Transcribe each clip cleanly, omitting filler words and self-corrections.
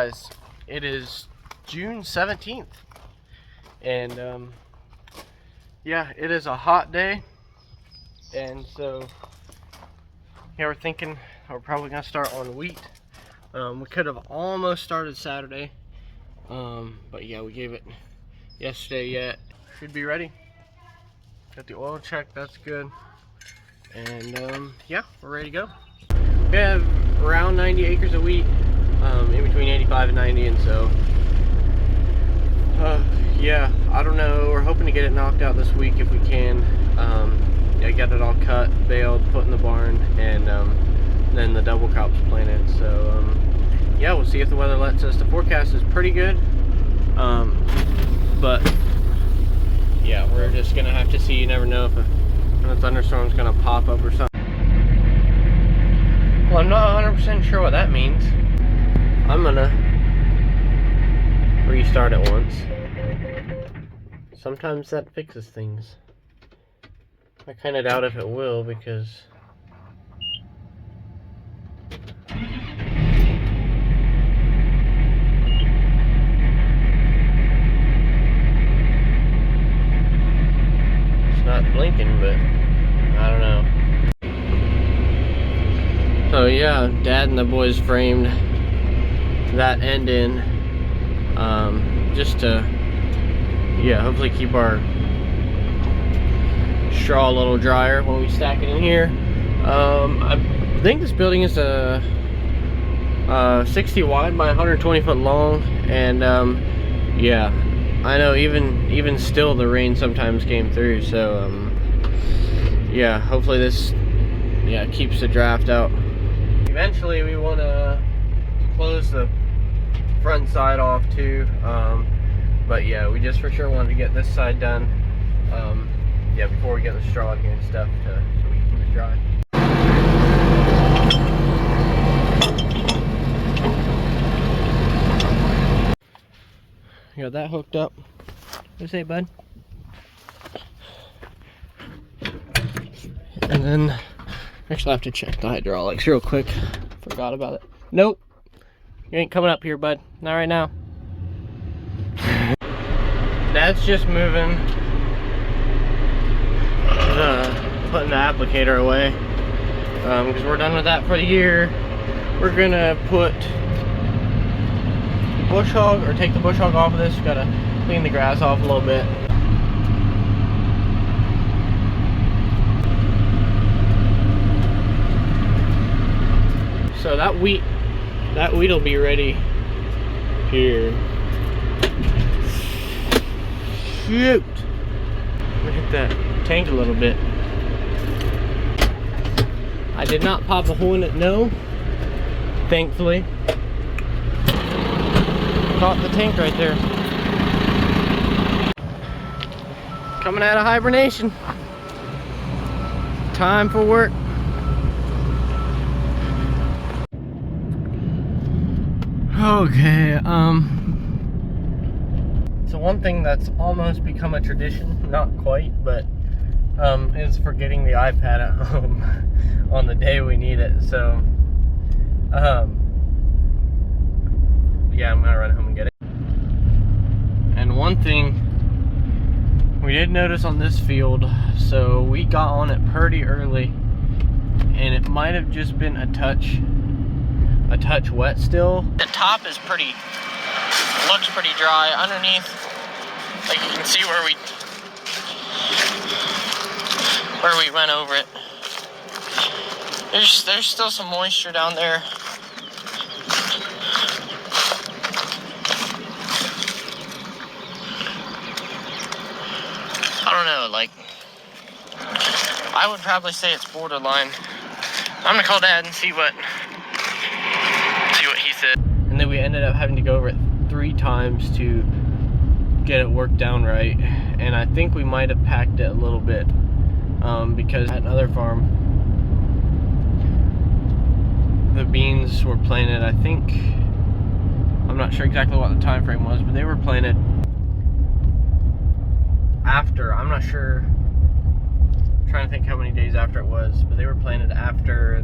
guys, it is June 17th, and yeah, it is a hot day, and so yeah, we're thinking we're probably gonna start on wheat. We could have almost started Saturday, but yeah, we gave it yesterday yet. Should be ready. Got the oil check, that's good, and yeah, we're ready to go. We have around 90 acres of wheat, in between 85 and 90, and so yeah, I don't know, we're hoping to get it knocked out this week if we can. Yeah, got it all cut, baled, put in the barn, and then the double crops planted. So yeah, we'll see if the weather lets us. The forecast is pretty good, but yeah, we're just gonna have to see. You never know if a thunderstorm's gonna pop up or something. Well, I'm not 100% sure what that means. I'm gonna restart it once. Sometimes that fixes things. I kind of doubt if it will, because it's not blinking, but I don't know. So yeah, Dad and the boys framed that end in, just to, yeah, hopefully keep our straw a little drier when we stack it in here. I think this building is a 60 wide by 120 foot long, and yeah, I know even still the rain sometimes came through, so yeah, hopefully this, yeah, keeps the draft out. Eventually we want to close the front side off too, but yeah, we just for sure wanted to get this side done, yeah, before we get the straw in here and stuff, so we can keep it dry. Got that hooked up. What do you say, bud? And then, actually I have to check the hydraulics real quick. Forgot about it. Nope. You ain't coming up here, bud. Not right now. Dad's just moving, putting the applicator away, because we're done with that for the year. We're gonna put the bush hog, or take the bush hog off of this. Gotta clean the grass off a little bit. So that wheat will be ready here. Shoot! I'm gonna hit that tank a little bit. I did not pop a hole in it, no. Thankfully. Caught the tank right there. Coming out of hibernation. Time for work. Okay, so one thing that's almost become a tradition, not quite, but is forgetting the iPad at home on the day we need it. So yeah, I'm gonna run home and get it. And one thing we did notice on this field, so we got on it pretty early, and it might have just been a touch wet still. The top is looks pretty dry. Underneath, like you can see where we went over it. There's still some moisture down there. I don't know, like, I would probably say it's borderline. I'm gonna call Dad and see what he said. And then we ended up having to go over it 3 times to get it worked down right, and I think we might have packed it a little bit, because at another farm the beans were planted, I think, I'm not sure exactly what the time frame was, but they were planted after, I'm not sure, I'm trying to think how many days after it was, but they were planted after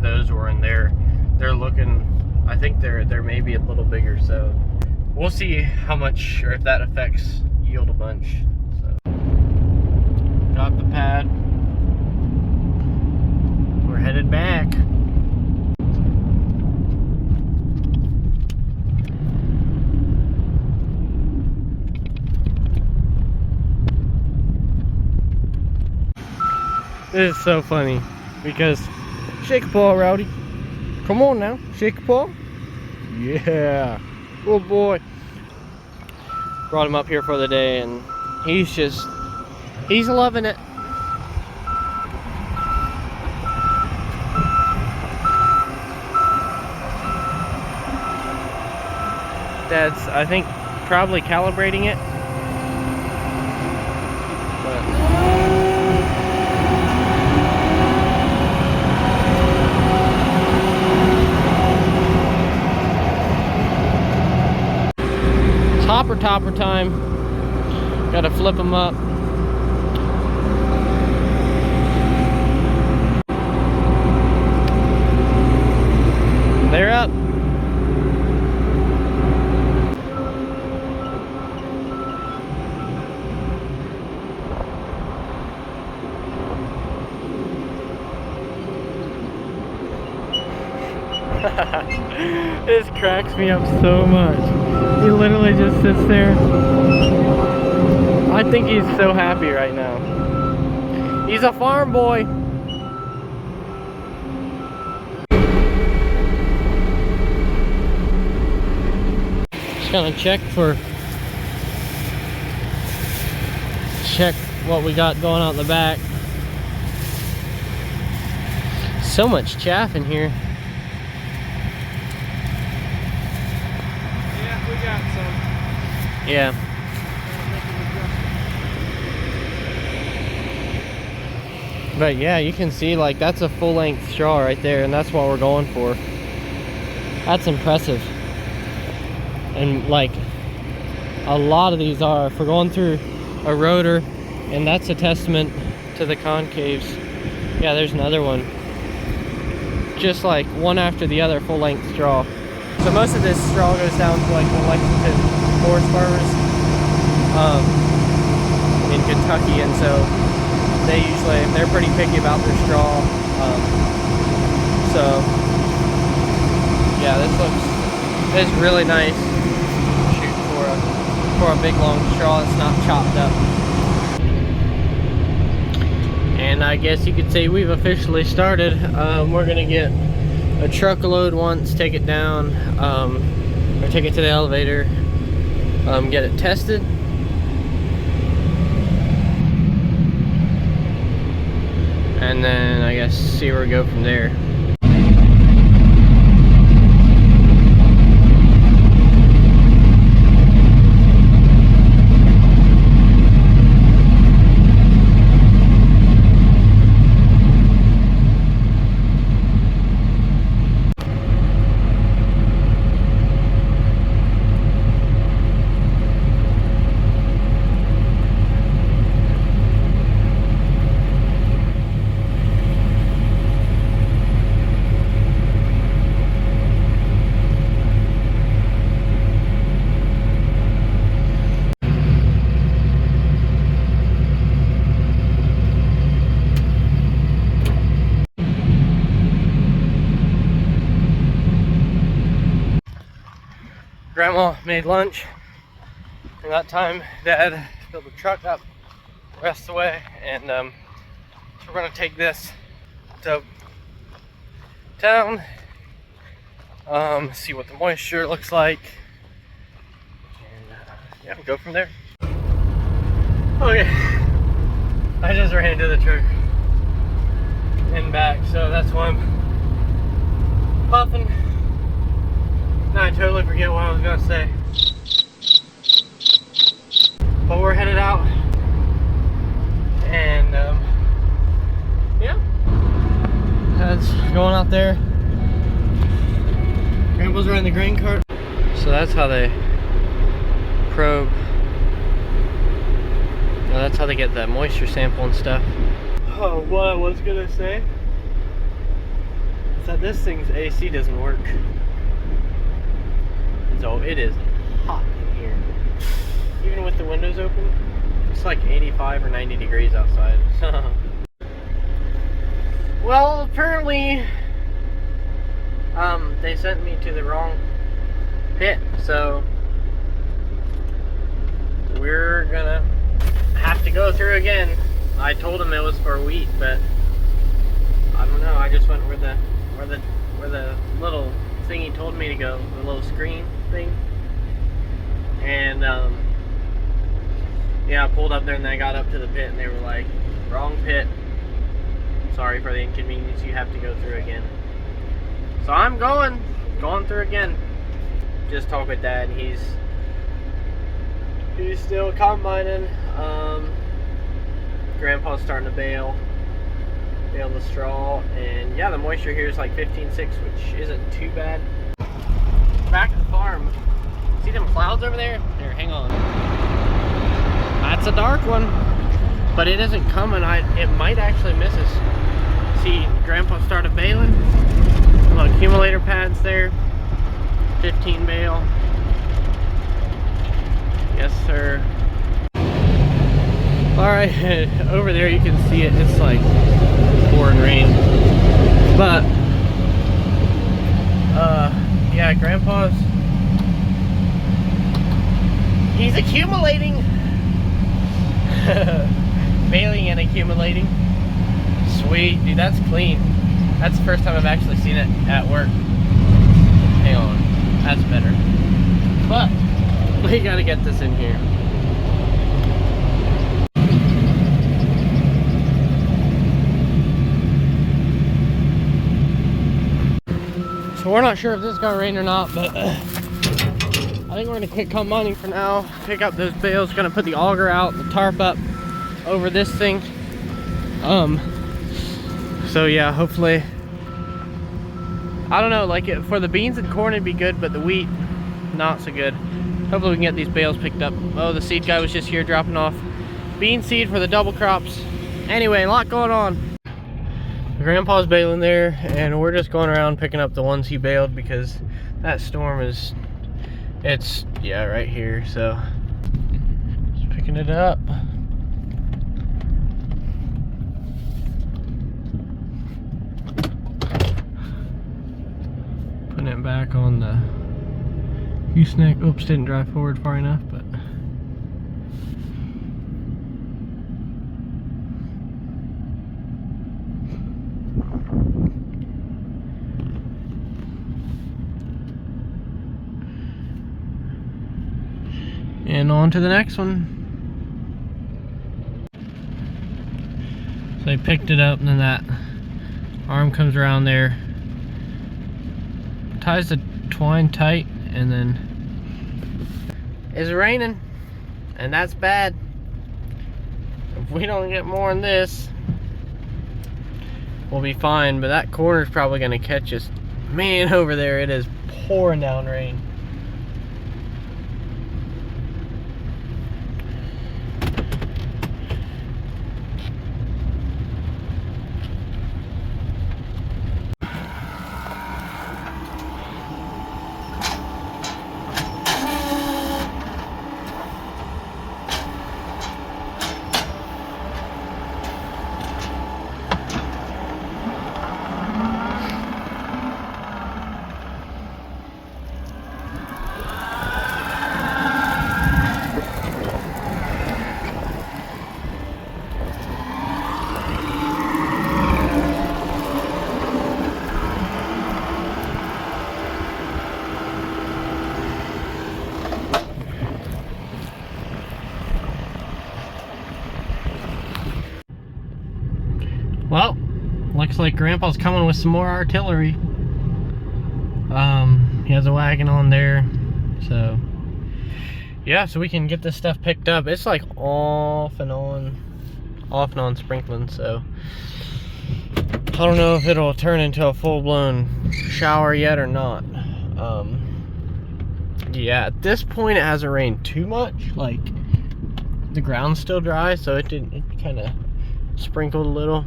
those were in there. They're looking I think they're maybe a little bigger, so we'll see how much, or if that affects yield a bunch. So got the pad. We're headed back. This is so funny because shake a paw, Rowdy. Come on now, shake a paw. Yeah, good boy. Brought him up here for the day, and he's loving it. Dad's, I think, probably calibrating it. Topper time. Gotta flip them up. They're up. This cracks me up so much. He literally just sits there. I think he's so happy right now. He's a farm boy. Just gonna check what we got going out the back. So much chaff in here. Yeah. But yeah, you can see like that's a full length straw right there, and that's what we're going for. That's impressive. And like a lot of these are, if we're going through a rotor, and that's a testament to the concaves. Yeah, there's another one. Just like one after the other, full length straw. So most of this straw goes down to like the Lexington horse farmers in Kentucky, and so they're pretty picky about their straw. So yeah, this is really nice. Shoot for a big long straw that's not chopped up. And I guess you could say we've officially started. We're gonna get a truckload once, take it down, or take it to the elevator, get it tested, and then I guess see where we go from there. Grandma made lunch, and that time Dad filled the truck up the rest of the way, and so we're gonna take this to town, see what the moisture looks like, and yeah, go from there. Okay, I just ran into the truck and back, so that's why I'm puffing. Now I totally forget what I was gonna say. But we're headed out, and yeah, that's going out there. Grandpa's running the grain cart. So that's how they probe. Now that's how they get that moisture sample and stuff. Oh, what I was gonna say is that this thing's AC doesn't work. So it is hot in here. Even with the windows open, it's like 85 or 90 degrees outside. Well, apparently, they sent me to the wrong pit, so we're gonna have to go through again. I told him it was for wheat, but I don't know. I just went where the little thing he told me to go, the little screen thing, and yeah, I pulled up there and then I got up to the pit and they were like, wrong pit. Sorry for the inconvenience. You have to go through again. So I'm going through again. Just talked with Dad. He's still combining. Grandpa's starting to bale the straw, and yeah, the moisture here is like 15.6, which isn't too bad. Back at the farm. See them clouds over there? Here, hang on. That's a dark one, but it isn't coming. It might actually miss us. See, Grandpa started baling. Little accumulator pads there. 15 bale. Yes, sir. Alright, over there you can see it. It's like pouring rain. But, yeah, Grandpa's, he's accumulating. Baling and accumulating. Sweet, dude, that's clean. That's the first time I've actually seen it at work. Hang on, that's better. But we gotta get this in here. So we're not sure if this is gonna rain or not, but I think we're gonna quit combining for now. Pick up those bales, gonna put the auger out, the tarp up over this thing. So yeah, hopefully, I don't know, like for the beans and corn it'd be good, but the wheat, not so good. Hopefully we can get these bales picked up. Oh, the seed guy was just here dropping off bean seed for the double crops. Anyway, a lot going on. Grandpa's baling there, and we're just going around picking up the ones he baled because that storm is, yeah, right here. So just picking it up. Putting it back on the gooseneck. Oops, didn't drive forward far enough, but and on to the next one. So I picked it up, and then that arm comes around there, ties the twine tight, and then it's raining, and that's bad. If we don't get more than this, we'll be fine. But that corner's probably gonna catch us. Man, over there it is pouring down rain. Well, looks like Grandpa's coming with some more artillery. He has a wagon on there, so yeah, so we can get this stuff picked up. It's like off and on sprinkling, so I don't know if it'll turn into a full-blown shower yet or not. Yeah, at this point it hasn't rained too much. Like, the ground's still dry, so it kind of sprinkled a little.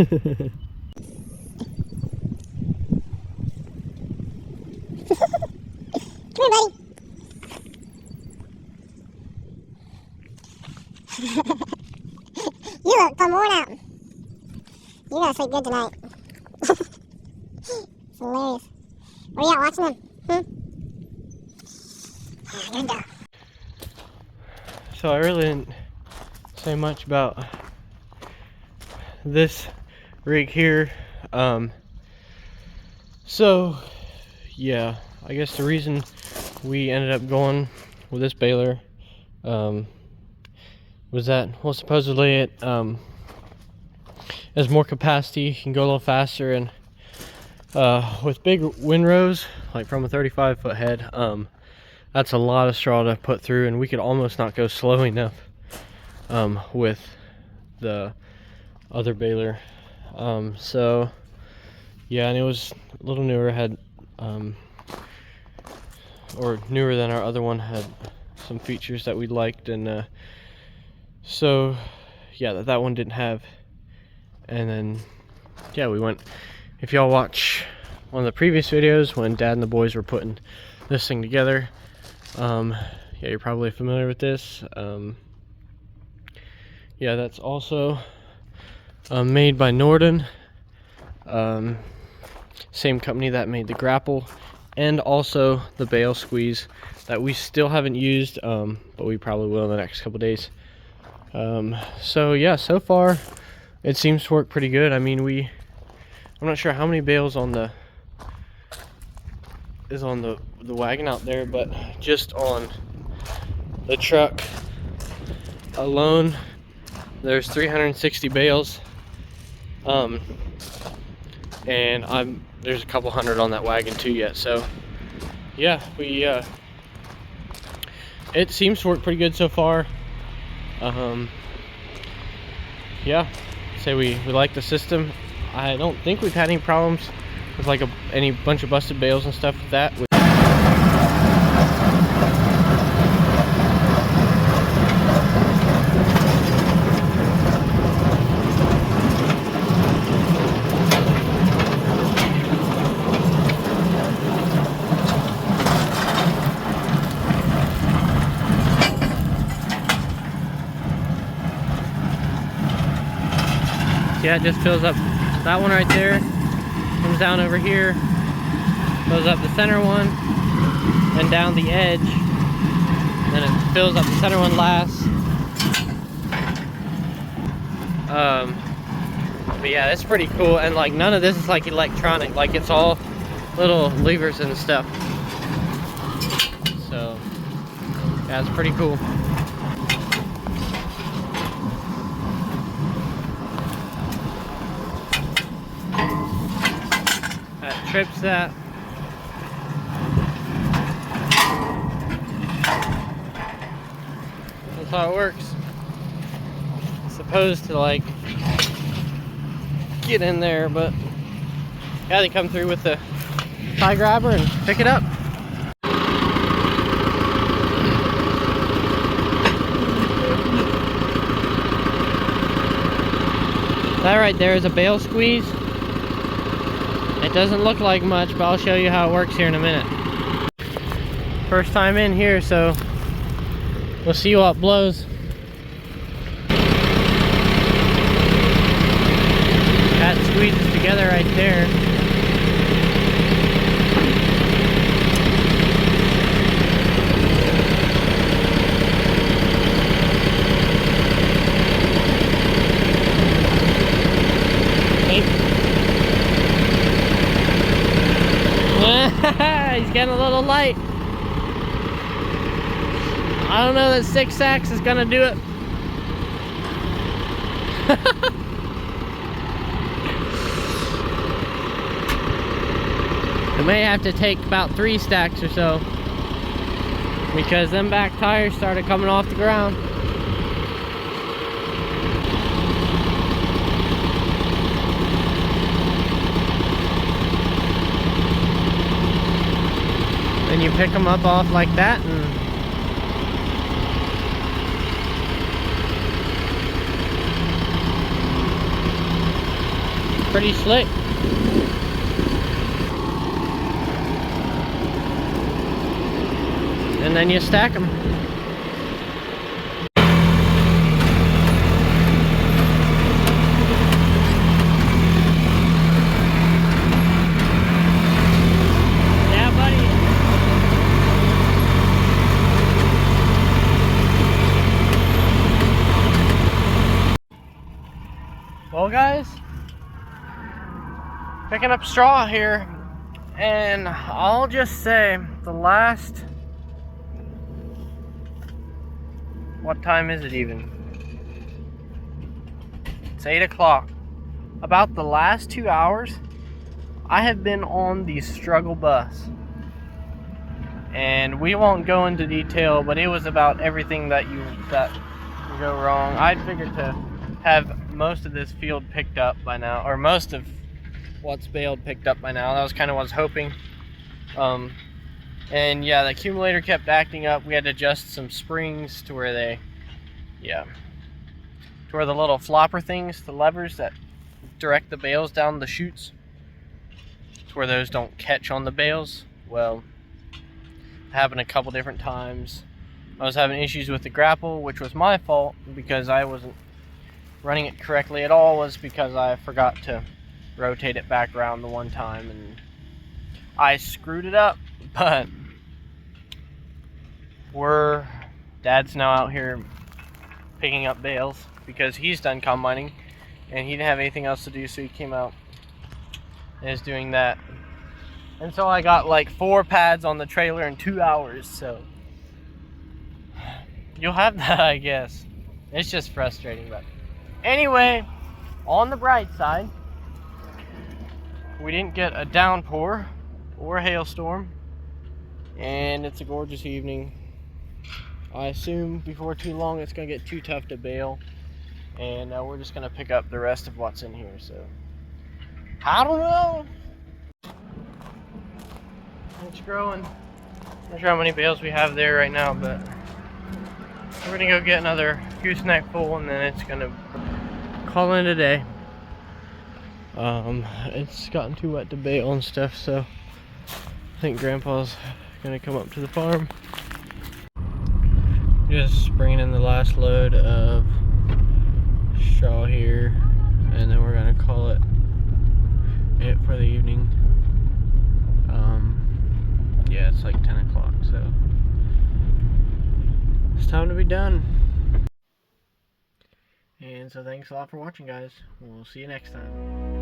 Come here, buddy. You look fun worn out. You're gonna sleep good tonight. It's hilarious. Where you at watching them? Good dog. So I really didn't say much about this rig here. So yeah, I guess the reason we ended up going with this baler was that, well, supposedly it has more capacity, can go a little faster, and with big windrows, like from a 35-foot head, that's a lot of straw to put through, and we could almost not go slow enough with the other baler. So yeah, and it was a little newer, had or newer than our other one, had some features that we liked, and so yeah, that one didn't have. And then yeah, we went, if y'all watch one of the previous videos when Dad and the boys were putting this thing together, yeah, you're probably familiar with this. Yeah, that's also made by Norden, same company that made the grapple and also the bale squeeze that we still haven't used, but we probably will in the next couple days. So yeah, so far it seems to work pretty good. I mean, I'm not sure how many bales on the wagon out there, but just on the truck alone there's 360 bales, and there's a couple hundred on that wagon too yet. So yeah, it seems to work pretty good so far. Yeah, say we like the system. I don't think we've had any problems with like any bunch of busted bales and stuff with that. Yeah, it just fills up that one right there, comes down over here, fills up the center one, and down the edge, then it fills up the center one last. But yeah, it's pretty cool, and like none of this is like electronic, like it's all little levers and stuff. So yeah, it's pretty cool. Trips that. That's how it works. It's supposed to like get in there, but yeah, they come through with the tie grabber and pick it up. That right there is a bale squeeze. It doesn't look like much, but I'll show you how it works here in a minute. First time in here, so we'll see what blows. That squeezes together right there. He's getting a little light. I don't know that 6 sacks is gonna do it. We may have to take about 3 stacks or so, because them back tires started coming off the ground. Then you pick them up off like that, and pretty slick. And then you stack them. Yeah, buddy. Well, guys, picking up straw here, and I'll just say the last, what time is it even? It's 8 o'clock. About the last 2 hours, I have been on the struggle bus. And we won't go into detail, but it was about everything that can go wrong. I'd figured to have most of this field picked up by now, or most of what's baled picked up by now. That was kind of what I was hoping. And yeah, the accumulator kept acting up. We had to adjust some springs to where they, to where the little flopper things, the levers that direct the bales down the chutes, to where those don't catch on the bales. Well, happened a couple different times. I was having issues with the grapple, which was my fault because I wasn't running it correctly at all, was because I forgot to rotate it back around the one time and I screwed it up. But Dad's now out here picking up bales because he's done combining and he didn't have anything else to do, so he came out and is doing that. And so I got like 4 pads on the trailer in 2 hours, so you'll have that, I guess. It's just frustrating, but anyway, on the bright side, we didn't get a downpour or a hailstorm, and it's a gorgeous evening. I assume before too long it's gonna get too tough to bale, and we're just gonna pick up the rest of what's in here. So I don't know. It's growing. I'm not sure how many bales we have there right now, but we're gonna go get another gooseneck full, and then it's gonna call in a day. It's gotten too wet to bale and stuff, so I think Grandpa's gonna come up to the farm. Just bringing in the last load of straw here, and then we're gonna call it for the evening. Yeah, it's like 10 o'clock, so it's time to be done. And so thanks a lot for watching, guys. We'll see you next time.